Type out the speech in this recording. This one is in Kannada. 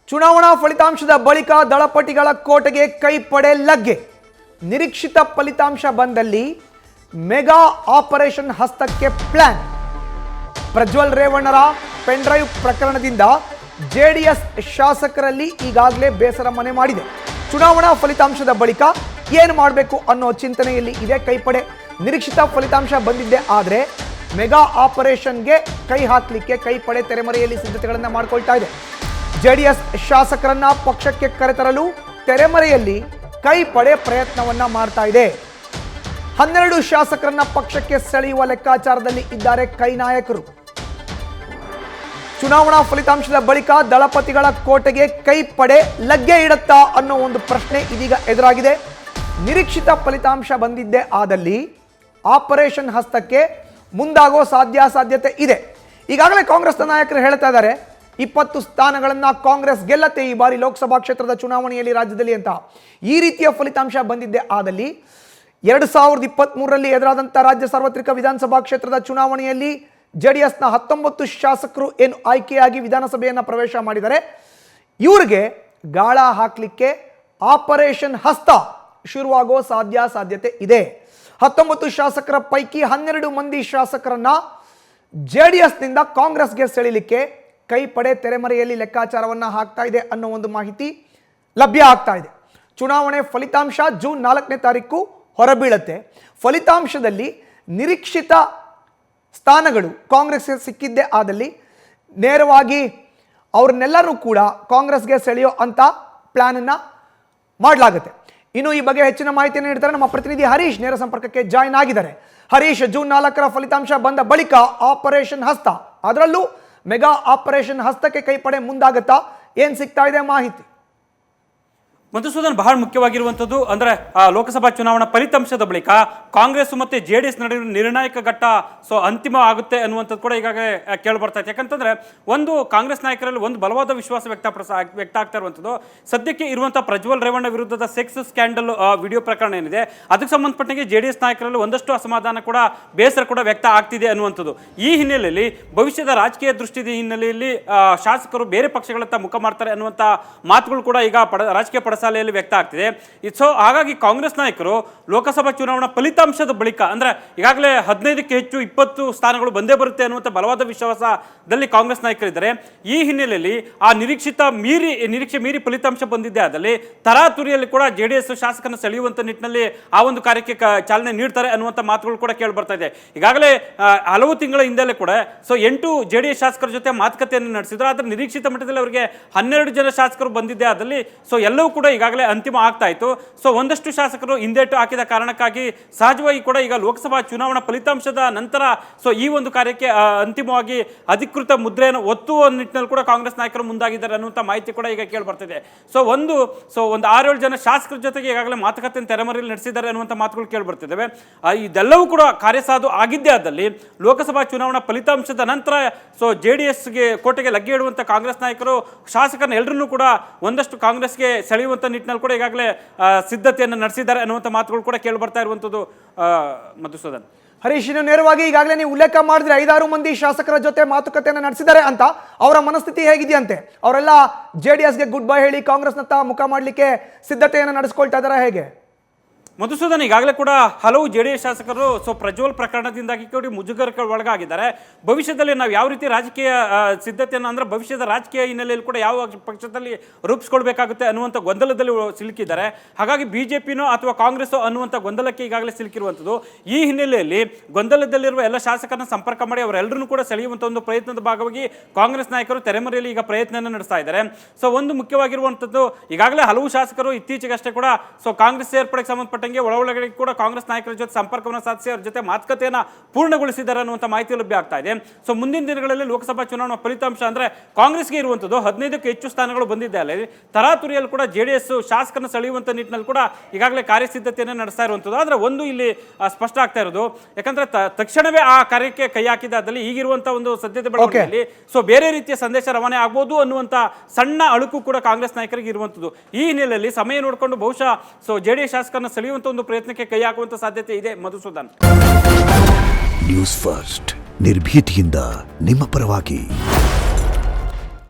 ಚುನಾವಣಾ ಫಲಿತಾಂಶದ ಬಳಿಕ ದಳಪತಿಗಳ ಕೋಟೆಗೆ ಕೈ ಪಡೆ ಲಗ್ಗೆ. ನಿರೀಕ್ಷಿತ ಫಲಿತಾಂಶ ಬಂದಲ್ಲಿ ಮೆಗಾ ಆಪರೇಷನ್ ಹಸ್ತಕ್ಕೆ ಪ್ಲಾನ್. ಪ್ರಜ್ವಲ್ ರೇವಣ್ಣರ ಪೆನ್ಡ್ರೈವ್ ಪ್ರಕರಣದಿಂದ ಜೆಡಿಎಸ್ ಶಾಸಕರಲ್ಲಿ ಈಗಾಗಲೇ ಬೇಸರ ಮನೆ ಮಾಡಿದೆ. ಚುನಾವಣಾ ಫಲಿತಾಂಶದ ಬಳಿಕ ಏನು ಮಾಡಬೇಕು ಅನ್ನೋ ಚಿಂತನೆಯಲ್ಲಿ ಇದೆ ಕೈಪಡೆ. ನಿರೀಕ್ಷಿತ ಫಲಿತಾಂಶ ಬಂದಿದ್ದೆ ಆದರೆ ಮೆಗಾ ಆಪರೇಷನ್ಗೆ ಕೈ ಹಾಕಲಿಕ್ಕೆ ಕೈಪಡೆ ತೆರೆಮರೆಯಲ್ಲಿ ಸಿದ್ಧತೆಗಳನ್ನು ಮಾಡಿಕೊಳ್ತಾ ಇದೆ. ಜೆಡಿಎಸ್ ಶಾಸಕರನ್ನ ಪಕ್ಷಕ್ಕೆ ಕರೆತರಲು ತೆರೆಮರೆಯಲ್ಲಿ ಕೈಪಡೆ ಪ್ರಯತ್ನವನ್ನ ಮಾಡ್ತಾ ಇದೆ. 12 ಶಾಸಕರನ್ನ ಪಕ್ಷಕ್ಕೆ ಸೆಳೆಯುವ ಲೆಕ್ಕಾಚಾರದಲ್ಲಿ ಇದ್ದಾರೆ ಕೈ ನಾಯಕರು. ಚುನಾವಣಾ ಫಲಿತಾಂಶದ ಬಳಿಕ ದಳಪತಿಗಳ ಕೋಟೆಗೆ ಕೈಪಡೆ ಲಗ್ಗೆ ಇಡುತ್ತಾ ಅನ್ನೋ ಒಂದು ಪ್ರಶ್ನೆ ಇದೀಗ ಎದುರಾಗಿದೆ. ನಿರೀಕ್ಷಿತ ಫಲಿತಾಂಶ ಬಂದಿದ್ದೇ ಆದಲ್ಲಿ ಆಪರೇಷನ್ ಹಸ್ತಕ್ಕೆ ಮುಂದಾಗೋ ಸಾಧ್ಯತೆ ಇದೆ. ಈಗಾಗಲೇ ಕಾಂಗ್ರೆಸ್ನ ನಾಯಕರು ಹೇಳ್ತಾ ಇದ್ದಾರೆ 20 ಸ್ಥಾನಗಳನ್ನು ಕಾಂಗ್ರೆಸ್ ಗೆಲ್ಲತ್ತೆ ಈ ಬಾರಿ ಲೋಕಸಭಾ ಕ್ಷೇತ್ರದ ಚುನಾವಣೆಯಲ್ಲಿ ರಾಜ್ಯದಲ್ಲಿ ಅಂತ. ಈ ರೀತಿಯ ಫಲಿತಾಂಶ ಬಂದಿದ್ದೇ ಆದಲ್ಲಿ 2023ರಲ್ಲಿ ಎದುರಾದಂಥ ರಾಜ್ಯ ಸಾರ್ವತ್ರಿಕ ವಿಧಾನಸಭಾ ಕ್ಷೇತ್ರದ ಚುನಾವಣೆಯಲ್ಲಿ ಜೆಡಿಎಸ್ನ 19 ಶಾಸಕರು ಏನು ಆಯ್ಕೆಯಾಗಿ ವಿಧಾನಸಭೆಯನ್ನು ಪ್ರವೇಶ ಮಾಡಿದ್ದಾರೆ, ಇವರಿಗೆ ಗಾಳ ಹಾಕಲಿಕ್ಕೆ ಆಪರೇಷನ್ ಹಸ್ತ ಶುರುವಾಗೋ ಸಾಧ್ಯತೆ ಇದೆ. 19 ಶಾಸಕರ ಪೈಕಿ 12 ಮಂದಿ ಶಾಸಕರನ್ನ ಜೆಡಿಎಸ್ನಿಂದ ಕಾಂಗ್ರೆಸ್ಗೆ ಸೆಳೆಯಲಿಕ್ಕೆ ಕೈಪಡೆ ತೆರೆಮರೆಯಲ್ಲಿ ಲೆಕ್ಕಾಚಾರವನ್ನು ಹಾಕ್ತಾ ಇದೆ ಅನ್ನೋ ಒಂದು ಮಾಹಿತಿ ಲಭ್ಯ ಆಗ್ತಾ ಇದೆ. ಚುನಾವಣೆ ಫಲಿತಾಂಶ ಜೂನ್ 4ನೇ ತಾರೀಕು ಹೊರಬೀಳುತ್ತೆ. ಫಲಿತಾಂಶದಲ್ಲಿ ನಿರೀಕ್ಷಿತ ಸ್ಥಾನಗಳು ಕಾಂಗ್ರೆಸ್ಗೆ ಸಿಕ್ಕಿದ್ದೇ ಆದಲ್ಲಿ ನೇರವಾಗಿ ಅವ್ರನ್ನೆಲ್ಲರೂ ಕೂಡ ಕಾಂಗ್ರೆಸ್ಗೆ ಸೆಳೆಯೋ ಅಂತ ಪ್ಲಾನನ್ನು ಮಾಡಲಾಗುತ್ತೆ. ಇನ್ನು ಈ ಬಗ್ಗೆ ಹೆಚ್ಚಿನ ಮಾಹಿತಿಯನ್ನು ನೀಡ್ತಾರೆ ನಮ್ಮ ಪ್ರತಿನಿಧಿ ಹರೀಶ್. ನೇರ ಸಂಪರ್ಕಕ್ಕೆ ಜಾಯಿನ್ ಆಗಿದ್ದಾರೆ. ಹರೀಶ್, ಜೂನ್ 4ರ ಫಲಿತಾಂಶ ಬಂದ ಬಳಿಕ ಆಪರೇಷನ್ ಹಸ್ತ, ಅದರಲ್ಲೂ ಮೆಗಾ ಆಪರೇಷನ್ ಹಸ್ತಕ್ಕೆ ಕೈಪಡೆ ಮುಂದಾಗತ್ತಾ? ಏನ್ ಸಿಗ್ತಾ ಇದೆ ಮಾಹಿತಿ? ಮಧುಸೂದನ್, ಬಹಳ ಮುಖ್ಯವಾಗಿರುವಂಥದ್ದು ಅಂದರೆ ಲೋಕಸಭಾ ಚುನಾವಣಾ ಫಲಿತಾಂಶದ ಬಳಿಕ ಕಾಂಗ್ರೆಸ್ ಮತ್ತು ಜೆಡಿಎಸ್ ನಡುವಿನ ನಿರ್ಣಾಯಕ ಘಟ್ಟ ಅಂತಿಮ ಆಗುತ್ತೆ ಅನ್ನುವಂಥದ್ದು ಕೂಡ ಈಗಾಗಲೇ ಕೇಳಿ ಬರ್ತಾ ಇದೆ. ಯಾಕಂತಂದ್ರೆ ಒಂದು ಕಾಂಗ್ರೆಸ್ ನಾಯಕರಲ್ಲಿ ಒಂದು ಬಲವಾದ ವಿಶ್ವಾಸ ವ್ಯಕ್ತ ಆಗ್ತಾ ಇರುವಂಥದ್ದು ಸದ್ಯಕ್ಕೆ ಇರುವಂಥ ಪ್ರಜ್ವಲ್ ರೇವಣ್ಣ ವಿರುದ್ಧದ ಸೆಕ್ಸ್ ಸ್ಕ್ಯಾಂಡಲ್ ವಿಡಿಯೋ ಪ್ರಕರಣ ಏನಿದೆ ಅದಕ್ಕೆ ಸಂಬಂಧಪಟ್ಟಂಗೆ ಜೆಡಿಎಸ್ ನಾಯಕರಲ್ಲಿ ಒಂದಷ್ಟು ಅಸಮಾಧಾನ ಕೂಡ ಬೇಸರ ಕೂಡ ವ್ಯಕ್ತ ಆಗ್ತಿದೆ ಅನ್ನುವಂಥದ್ದು. ಈ ಹಿನ್ನೆಲೆಯಲ್ಲಿ ಭವಿಷ್ಯದ ರಾಜಕೀಯ ದೃಷ್ಟಿಯ ಹಿನ್ನೆಲೆಯಲ್ಲಿ ಶಾಸಕರು ಬೇರೆ ಪಕ್ಷಗಳತ್ತ ಮುಖ ಮಾಡ್ತಾರೆ ಅನ್ನುವಂಥ ಮಾತುಗಳು ಕೂಡ ಈಗ ರಾಜಕೀಯ ಪಡಸಾಲೆಯಲ್ಲಿ ವ್ಯಕ್ತ ಆಗ್ತಿದೆ. ಸೊ ಹಾಗಾಗಿ ಕಾಂಗ್ರೆಸ್ ನಾಯಕರು ಲೋಕಸಭಾ ಚುನಾವಣಾ ಫಲಿತಾಂಶದ ಬಳಿಕ ಅಂದ್ರೆ ಈಗಾಗಲೇ 15ಕ್ಕೆ ಹೆಚ್ಚು 20 ಸ್ಥಾನಗಳು ಬಂದೇ ಬರುತ್ತೆ ಅನ್ನುವಂಥ ಬಲವಾದ ವಿಶ್ವಾಸದಲ್ಲಿ ಕಾಂಗ್ರೆಸ್ ನಾಯಕರಿದ್ದಾರೆ. ಈ ಹಿನ್ನೆಲೆಯಲ್ಲಿ ಆ ನಿರೀಕ್ಷೆ ಮೀರಿ ಫಲಿತಾಂಶ ಬಂದಿದ್ದೆ ಆದಲ್ಲಿ ತರಾತುರಿಯಲ್ಲಿ ಕೂಡ ಜೆಡಿಎಸ್ ಶಾಸಕರನ್ನು ಸೆಳೆಯುವಂತ ನಿಟ್ಟಿನಲ್ಲಿ ಆ ಒಂದು ಕಾರ್ಯಕ್ಕೆ ಚಾಲನೆ ನೀಡ್ತಾರೆ ಅನ್ನುವಂಥ ಮಾತುಗಳು ಕೂಡ ಕೇಳಿ ಬರ್ತಾ ಇದೆ. ಈಗಾಗಲೇ ಹಲವು ತಿಂಗಳ ಹಿಂದೆಲ್ಲೇ ಕೂಡ 8 ಜೆಡಿಎಸ್ ಶಾಸಕರ ಜೊತೆ ಮಾತುಕತೆಯನ್ನು ನಡೆಸಿದ್ರು. ಆದರೆ ನಿರೀಕ್ಷಿತ ಮಟ್ಟದಲ್ಲಿ ಅವರಿಗೆ 12 ಜನ ಶಾಸಕರು ಬಂದಿದ್ದೆ ಆದಲ್ಲಿ ಎಲ್ಲವೂ ಕೂಡ ಈಗಾಗಲೇ ಅಂತಿಮ ಆಗ್ತಾ ಇತ್ತು. ಒಂದಷ್ಟು ಶಾಸಕರು ಹಿಂದೇಟು ಹಾಕಿದ ಕಾರಣಕ್ಕಾಗಿ ಸಹಜವಾಗಿ ಕೂಡ ಈಗ ಲೋಕಸಭಾ ಚುನಾವಣಾ ಫಲಿತಾಂಶದ ನಂತರ ಈ ಒಂದು ಕಾರ್ಯಕ್ಕೆ ಅಂತಿಮವಾಗಿ ಅಧಿಕೃತ ಮುದ್ರೆಯನ್ನು ಒತ್ತುವ ನಿಟ್ಟಿನಲ್ಲಿ ಕೂಡ ಕಾಂಗ್ರೆಸ್ ನಾಯಕರು ಮುಂದಾಗಿದ್ದಾರೆ ಅನ್ನುವಂಥ ಮಾಹಿತಿ ಕೂಡ ಈಗ ಕೇಳಿ ಬರ್ತಿದೆ. ಒಂದು 6-7 ಜನ ಶಾಸಕರ ಜೊತೆಗೆ ಈಗಾಗಲೇ ಮಾತುಕತೆಯನ್ನು ತೆರೆಮರೆಯಲ್ಲಿ ನಡೆಸಿದ್ದಾರೆ ಅನ್ನುವಂಥ ಮಾತುಗಳು ಕೇಳಿ ಬರ್ತಿದ್ದಾವೆ. ಇದೆಲ್ಲವೂ ಕೂಡ ಕಾರ್ಯಸಾಧು ಆಗಿದ್ದೇ ಆದಲ್ಲಿ ಲೋಕಸಭಾ ಚುನಾವಣಾ ಫಲಿತಾಂಶದ ನಂತರ ಜೆಡಿಎಸ್ಗೆ ಕೋಟೆಗೆ ಲಗ್ಗೆ ಇಡುವಂಥ ಕಾಂಗ್ರೆಸ್ ನಾಯಕರು ಶಾಸಕರನ್ನ ಎಲ್ಲರನ್ನೂ ಕೂಡ ಒಂದಷ್ಟು ಕಾಂಗ್ರೆಸ್ಗೆ ಸೆಳೆಯುವಂಥ ನಿಟ್ಟಿನಲ್ಲಿ ಕೂಡ ಈಗಾಗಲೇ ಸಿದ್ಧತೆಯನ್ನು ನಡೆಸಿದ್ದಾರೆ ಅನ್ನುವಂಥ ಮಾತುಗಳು ಕೂಡ ಕೇಳಿ ಬರ್ತಾ ಇರುವಂಥದ್ದು. ಮಧುಸೂದನ್, ಹರೀಶ್, ನೇರವಾಗಿ ಈಗಾಗಲೇ ನೀವು ಉಲ್ಲೇಖ ಮಾಡಿದ್ರೆ 5-6 ಮಂದಿ ಶಾಸಕರ ಜೊತೆ ಮಾತುಕತೆಯನ್ನು ನಡೆಸಿದ್ದಾರೆ ಅಂತ. ಅವರ ಮನಸ್ಥಿತಿ ಹೇಗಿದೆಯಂತೆ? ಅವರೆಲ್ಲ ಜೆಡಿಎಸ್ಗೆ ಗುಡ್ ಬೈ ಹೇಳಿ ಕಾಂಗ್ರೆಸ್ನತ್ತ ಮುಖ ಮಾಡಲಿಕ್ಕೆ ಸಿದ್ಧತೆಯನ್ನು ನಡೆಸ್ಕೊಳ್ತಾ ಇದ್ದಾರೆ ಹೇಗೆ? ಮಧುಸೂದನ್, ಈಗಾಗಲೇ ಕೂಡ ಹಲವು ಜೆಡಿಎಸ್ ಶಾಸಕರು ಪ್ರಜ್ವಲ್ ಪ್ರಕರಣದಿಂದಾಗಿ ಕೂಡ ಮುಜುಗರಕ್ಕೆ ಒಳಗಾಗಿದ್ದಾರೆ. ಭವಿಷ್ಯದಲ್ಲಿ ನಾವು ಯಾವ ರೀತಿ ರಾಜಕೀಯ ಸಿದ್ಧತೆಯನ್ನು ಅಂದ್ರೆ ಭವಿಷ್ಯದ ರಾಜಕೀಯ ಹಿನ್ನೆಲೆಯಲ್ಲಿ ಕೂಡ ಯಾವ ಪಕ್ಷದಲ್ಲಿ ರೂಪಿಸ್ಕೊಳ್ಬೇಕಾಗುತ್ತೆ ಅನ್ನುವಂಥ ಗೊಂದಲದಲ್ಲಿ ಸಿಲುಕಿದ್ದಾರೆ. ಹಾಗಾಗಿ ಬಿಜೆಪಿನೋ ಅಥವಾ ಕಾಂಗ್ರೆಸ್ಸೋ ಅನ್ನುವಂಥ ಗೊಂದಲಕ್ಕೆ ಈಗಾಗಲೇ ಸಿಲುಕಿರುವಂಥದ್ದು. ಈ ಹಿನ್ನೆಲೆಯಲ್ಲಿ ಗೊಂದಲದಲ್ಲಿರುವ ಎಲ್ಲ ಶಾಸಕರನ್ನ ಸಂಪರ್ಕ ಮಾಡಿ ಅವರೆಲ್ಲರನ್ನೂ ಕೂಡ ಸೆಳೆಯುವಂಥ ಒಂದು ಪ್ರಯತ್ನದ ಭಾಗವಾಗಿ ಕಾಂಗ್ರೆಸ್ ನಾಯಕರು ತೆರೆಮರೆಯಲ್ಲಿ ಈಗ ಪ್ರಯತ್ನವನ್ನು ನಡೆಸ್ತಾ ಇದ್ದಾರೆ. ಒಂದು ಮುಖ್ಯವಾಗಿರುವಂಥದ್ದು ಈಗಾಗಲೇ ಹಲವು ಶಾಸಕರು ಇತ್ತೀಚೆಗಷ್ಟೇ ಕೂಡ ಕಾಂಗ್ರೆಸ್ ಸೇರ್ಪಡೆಗೆ ಸಂಬಂಧಪಟ್ಟ ಒಳಗೆ ಕೂಡ ಕಾಂಗ್ರೆಸ್ ನಾಯಕರ ಜೊತೆ ಸಂಪರ್ಕವನ್ನು ಸಾಧಿಸಿ ಅವರ ಜೊತೆ ಮಾತುಕತೆಯನ್ನು ಪೂರ್ಣಗೊಳಿಸಿದ್ದಾರೆ ಅನ್ನುವಂಥ ಮಾಹಿತಿ ಲಭ್ಯ ಆಗ್ತಾ ಇದೆ. ಮುಂದಿನ ದಿನಗಳಲ್ಲಿ ಲೋಕಸಭಾ ಚುನಾವಣಾ ಫಲಿತಾಂಶ ಅಂದ್ರೆ ಕಾಂಗ್ರೆಸ್ಗೆ ಇರುವಂಥದ್ದು 15ಕ್ಕೆ ಹೆಚ್ಚು ಸ್ಥಾನಗಳು ಬಂದಿದ್ದೆ ಅಲ್ಲಿ ತರಾತುರಿಯಲ್ಲಿ ಕೂಡ ಜೆಡಿಎಸ್ ಶಾಸಕರನ್ನು ಸೆಳೆಯುವಂಥ ನಿಟ್ಟಿನಲ್ಲಿ ಕೂಡ ಈಗಾಗಲೇ ಕಾರ್ಯಸಿದ್ಧತೆಯನ್ನು ನಡೆಸ್ತಾ ಇರುವಂಥದ್ದು. ಆದರೆ ಒಂದು ಇಲ್ಲಿ ಸ್ಪಷ್ಟ ಆಗ್ತಾ ಇರೋದು, ಯಾಕಂದ್ರೆ ತಕ್ಷಣವೇ ಆ ಕಾರ್ಯಕ್ಕೆ ಕೈ ಹಾಕಿದಾದಲ್ಲಿ ಈಗಿರುವಂಥ ಒಂದು ಸದ್ಯದ ಬೆಳವಣಿಗೆಯಲ್ಲಿ ಬೇರೆ ರೀತಿಯ ಸಂದೇಶ ರವಾನೆ ಆಗ್ಬೋದು ಅನ್ನುವಂಥ ಸಣ್ಣ ಅಳುಕು ಕೂಡ ಕಾಂಗ್ರೆಸ್ ನಾಯಕರಿಗೆ ಇರುವಂಥದ್ದು. ಈ ಹಿನ್ನೆಲೆಯಲ್ಲಿ ಸಮಯ ನೋಡಿಕೊಂಡು ಬಹುಶಃ ಜೆಡಿಎಸ್ ಶಾಸಕರನ್ನು ಸೆಳೆಯುವಂಥ ಒಂದು ಪ್ರಯತ್ನಕ್ಕೆ ಕೈ ಹಾಕುವಂತ ಸಾಧ್ಯತೆ ಇದೆ. ಮಧುಸೂದನ್, ನ್ಯೂಸ್ ಫಸ್ಟ್ ನಿರ್ಭೀತಿಯಿಂದ ನಿಮ್ಮ ಪರವಾಗಿ.